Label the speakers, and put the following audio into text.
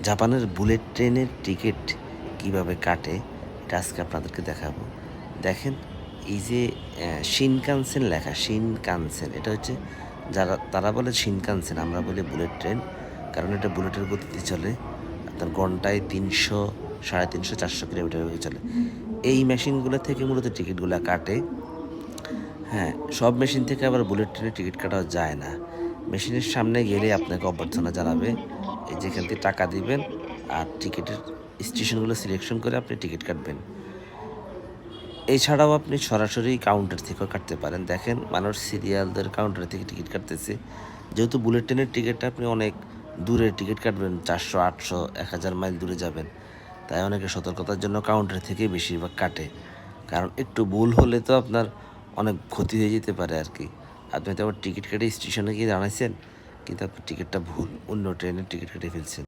Speaker 1: জাপানের বুলেট ট্রেনের টিকিট কিভাবে কাটে এটা আজকে আপনাদেরকে দেখাবো। দেখেন এই যে শিনকানসেন লেখা, শিনকানসেন এটা হচ্ছে তারা বলে শিনকানসেন, আমরা বলি বুলেট ট্রেন, কারণ এটা বুলেটের গতিতে চলে। আপনার ঘন্টায় 300, 350, 400 কিলোমিটার বেগে চলে। এই মেশিনগুলো থেকে মূলত টিকিটগুলো কাটে। হ্যাঁ, সব মেশিন থেকে আবার বুলেট ট্রেনের টিকিট কাটাও যায় না। মেশিনের সামনে গেলে আপনাকে অভ্যর্থনা জানাবে, এই যেখান থেকে টাকা দিবেন আর টিকিটের স্টেশনগুলো সিলেকশন করে আপনি টিকিট কাটবেন। এছাড়াও আপনি সরাসরি কাউন্টার থেকেও কাটতে পারেন। দেখেন মানুষ সিরিয়ালদের কাউন্টার থেকে টিকিট কাটতেছে। যেহেতু বুলেট ট্রেনের টিকিটটা আপনি অনেক দূরের টিকিট কাটবেন, 400, 800, 1000 মাইল দূরে যাবেন, তাই অনেকে সতর্কতার জন্য কাউন্টার থেকেই বেশিরভাগ কাটে। কারণ একটু ভুল হলে তো আপনার অনেক ক্ষতি হয়ে যেতে পারে আর কি। আপনি তো আবার টিকিট কেটে স্টেশনে গিয়ে দাঁড়াইছেন, কিন্তু আপনার টিকিটটা ভুল, অন্য ট্রেনের টিকিট কেটে ফেলছেন।